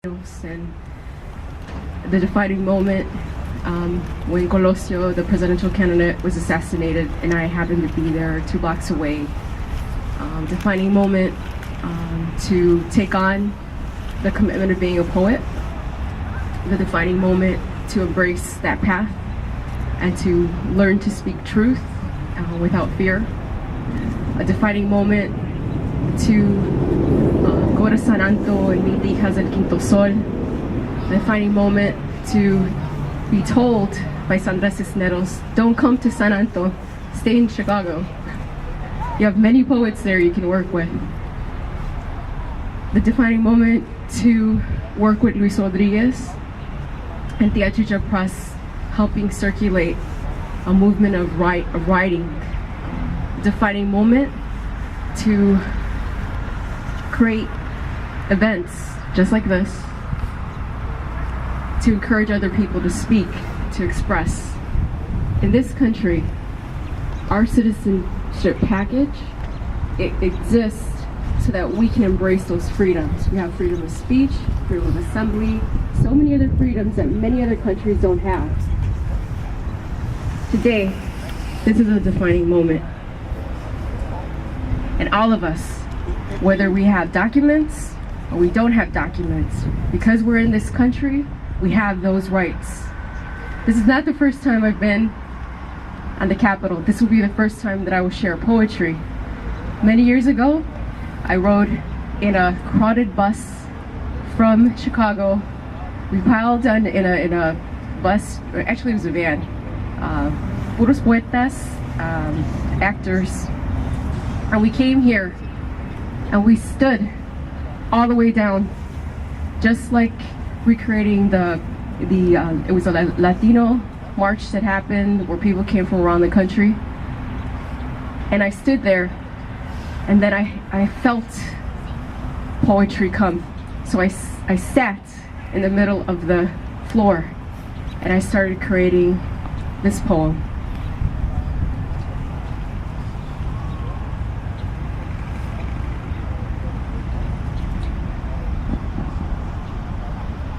And the defining moment when Colosio, the presidential candidate, was assassinated, and I happened to be there 2 blocks away. Defining moment to take on the commitment of being a poet. The defining moment to embrace that path and to learn to speak truth without fear. A defining moment to go to San Anto and meet the hijas del Quinto Sol. The defining moment to be told by Sandra Cisneros, don't come to San Anto, stay in Chicago. You have many poets there you can work with. The defining moment to work with Luis Rodriguez and Teatricha Press, helping circulate a movement of writing. Defining moment to create events just like this, to encourage other people to speak, to express. In this country, our citizenship package, it exists so that we can embrace those freedoms. We have freedom of speech, freedom of assembly, so many other freedoms that many other countries don't have. Today, this is a defining moment. And all of us, whether we have documents or we don't have documents, because we're in this country, we have those rights. This is not the first time I've been on the Capitol. This will be the first time that I will share poetry. Many years ago, I rode in a crowded bus from Chicago. We piled on in a bus, or actually it was a van. Puros poetas, actors, and we came here and we stood all the way down, just like recreating it was a Latino march that happened where people came from around the country. And I stood there, and then I felt poetry come. So I sat in the middle of the floor and I started creating this poem.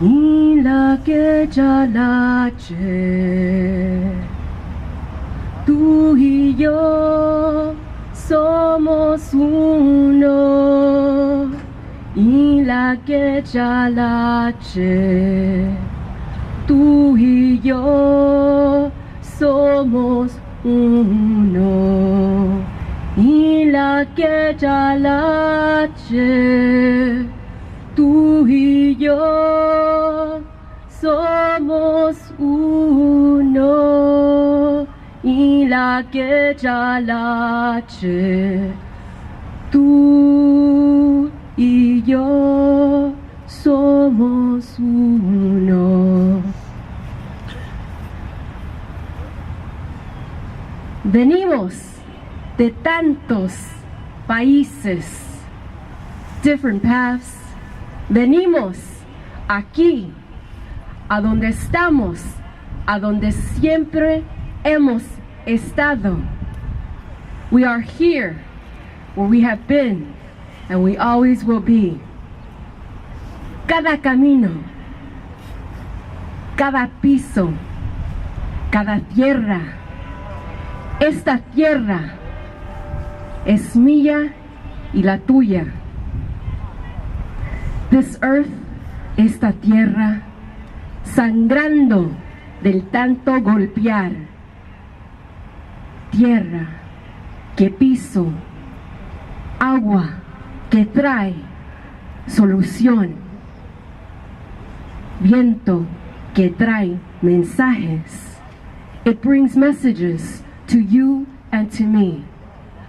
En aquella noche, tú y yo somos uno. En aquella noche, tú y yo somos uno. En aquella noche, tú y yo somos uno. En aquella noche, tú y yo somos uno. Venimos de tantos países, different paths. Venimos aquí, a donde estamos, a donde siempre hemos estado. We are here where we have been and we always will be. Cada camino, cada piso, cada tierra, esta tierra es mía y la tuya. This earth, esta tierra, sangrando del tanto golpear. Tierra que piso, agua que trae solución. Viento que trae mensajes. It brings messages to you and to me.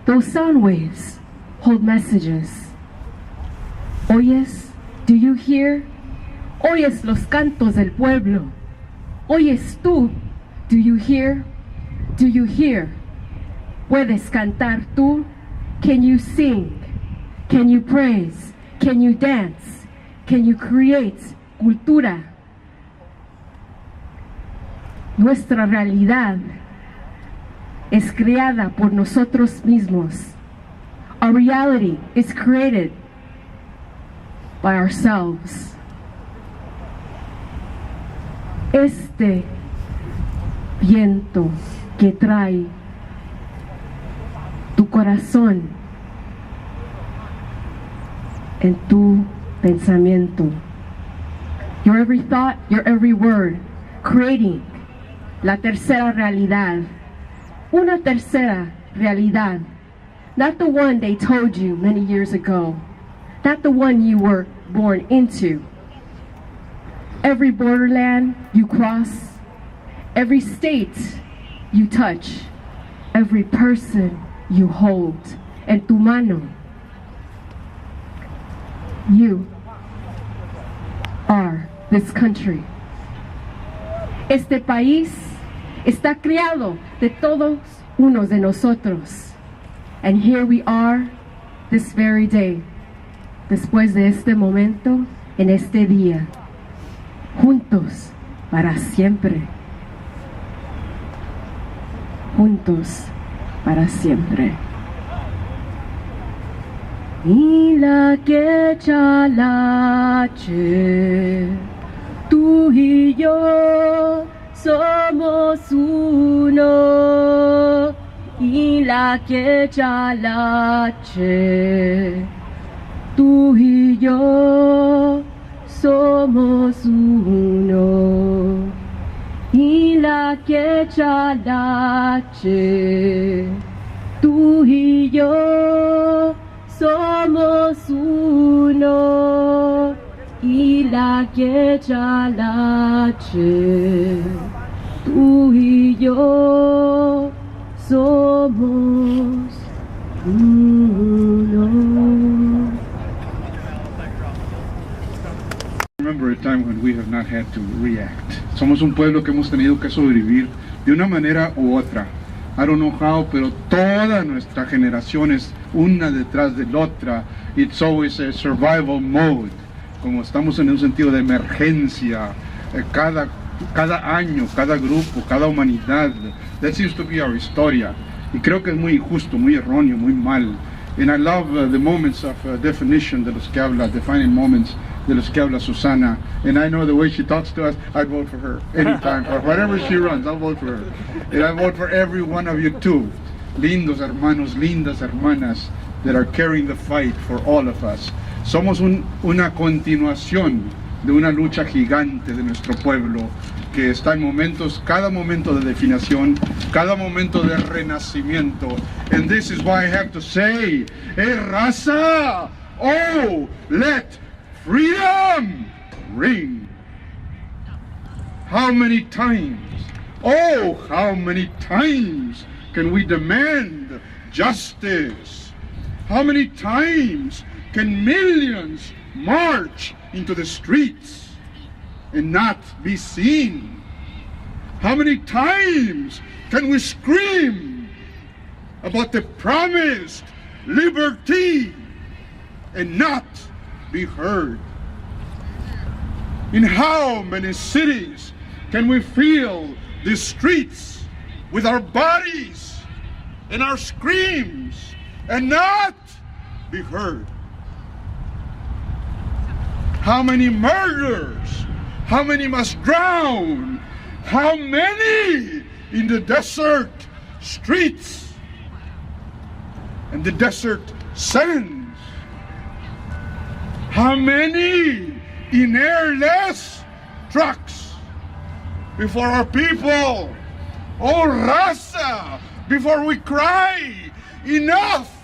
Those sound waves hold messages. ¿Oyes? Do you hear? Oyes los cantos del pueblo. Oyes tú. Do you hear? Do you hear? ¿Puedes cantar tú? Can you sing? Can you praise? Can you dance? Can you create cultura? Nuestra realidad es creada por nosotros mismos. Our reality is created by ourselves. este viento que trae tu corazón en tu pensamiento. Your every thought, your every word, creating la tercera realidad. Una tercera realidad. Not the one they told you many years ago. Not the one you were born into. Every borderland you cross, every state you touch, every person you hold en tu mano. You are this country. Este país está criado de todos unos de nosotros. And here we are this very day, después de este momento, en este día, juntos para siempre. Juntos para siempre. Y la que chalache, tú y yo somos uno. Y la que chalache, tú y yo somos uno. Y la que chalache, tú y yo somos uno. Y la que chalache, tú y yo somos uno. I remember a time when we have not had to react. Somos un pueblo que hemos tenido que sobrevivir de una manera u otra. I don't know how, pero toda nuestra generación es una detrás de la otra. It's always a survival mode. Como estamos en un sentido de emergencia, cada año, cada grupo, cada humanidad. That seems to be our historia. Y creo que es muy injusto, muy erróneo, muy mal. And I love the moments of definition de los que habla, defining moments de los que habla Susana. And I know the way she talks to us, I'd vote for her anytime. For whatever she runs, I'll vote for her. And I vote for every one of you too. Lindos hermanos, lindas hermanas that are carrying the fight for all of us. Somos una continuación de una lucha gigante de nuestro pueblo que está en momentos, cada momento de definición, cada momento de renacimiento. And this is why I have to say, raza, oh, let freedom ring. How many times, oh, how many times can we demand justice? How many times can millions march into the streets and not be seen? How many times can we scream about the promised liberty and not be heard? In how many cities can we fill the streets with our bodies and our screams and not be heard? How many murders? How many must drown? How many in the desert streets and the desert sands? How many in airless trucks before our people? Oh, raza, before we cry, enough!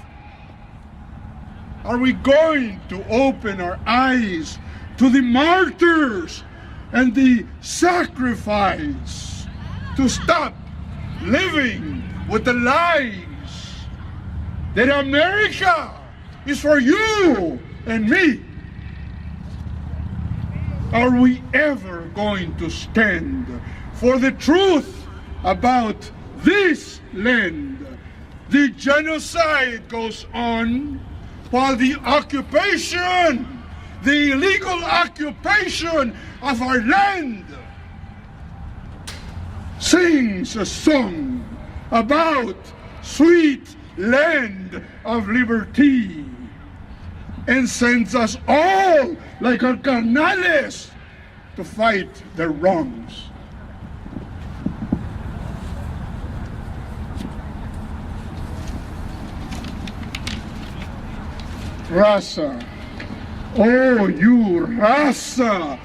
Are we going to open our eyes to the martyrs and the sacrifice to stop living with the lies that America is for you and me? Are we ever going to stand for the truth about this land? The genocide goes on while the occupation, the illegal occupation of our land, sings a song about sweet land of liberty and sends us all like our carnales to fight their wrongs. Raza. Oh, you raza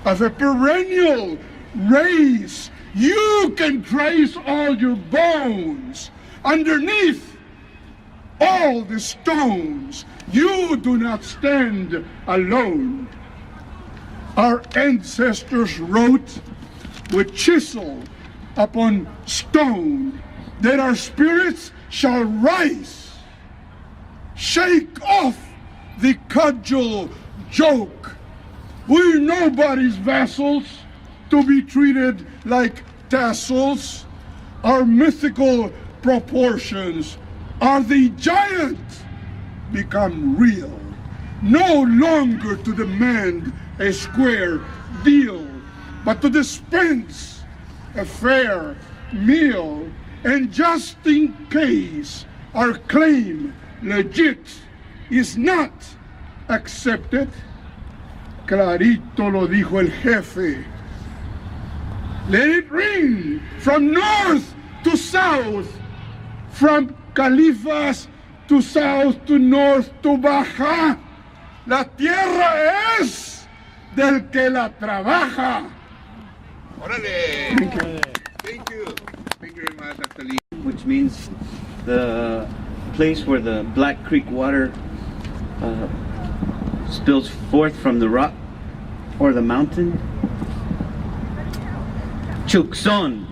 of a perennial race. You can trace all your bones underneath all the stones. You do not stand alone. Our ancestors wrote with chisel upon stone that our spirits shall rise. Shake off the cudgel joke. We're nobody's vassals to be treated like tassels. Our mythical proportions are the giant become real, no longer to demand a square deal, but to dispense a fair meal. And just in case our claim legit is not accepted, clarito lo dijo el jefe, let it ring from north to south, from Califas to south to north to Baja. La tierra es del que la trabaja. Órale. Thank you. Thank you. Thank you very much, Dr. Lee. Which means the place where the Black Creek water spills forth from the rock or the mountain. Chuxon,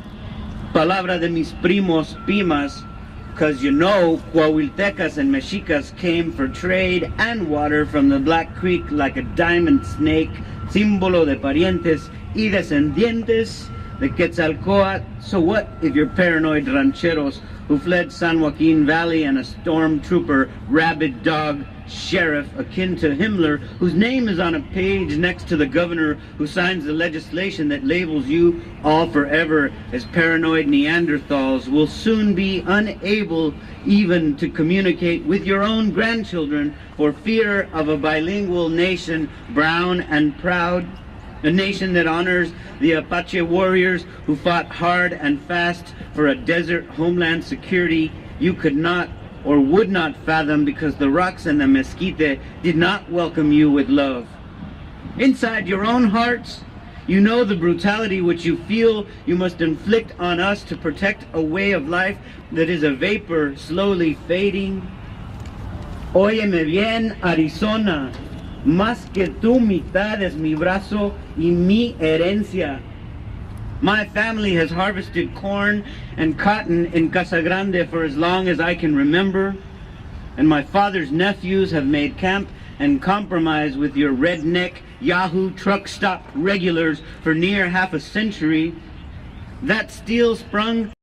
palabra de mis primos, pimas, cause you know, Coahuiltecas and Mexicas came for trade and water from the Black Creek like a diamond snake, símbolo de parientes y descendientes de Quetzalcoatl. So what if you're paranoid rancheros who fled San Joaquin Valley and a stormtrooper, rabid dog, sheriff akin to Himmler, whose name is on a page next to the governor who signs the legislation that labels you all forever as paranoid Neanderthals, will soon be unable even to communicate with your own grandchildren for fear of a bilingual nation, brown and proud, a nation that honors the Apache warriors who fought hard and fast for a desert homeland security you could not or would not fathom because the rocks and the mesquite did not welcome you with love. Inside your own hearts, you know the brutality which you feel you must inflict on us to protect a way of life that is a vapor slowly fading. Óyeme bien, Arizona, más que tu mitad es mi brazo y mi herencia. My family has harvested corn and cotton in Casa Grande for as long as I can remember, and my father's nephews have made camp and compromise with your redneck Yahoo truck stop regulars for near half a century. That steel sprung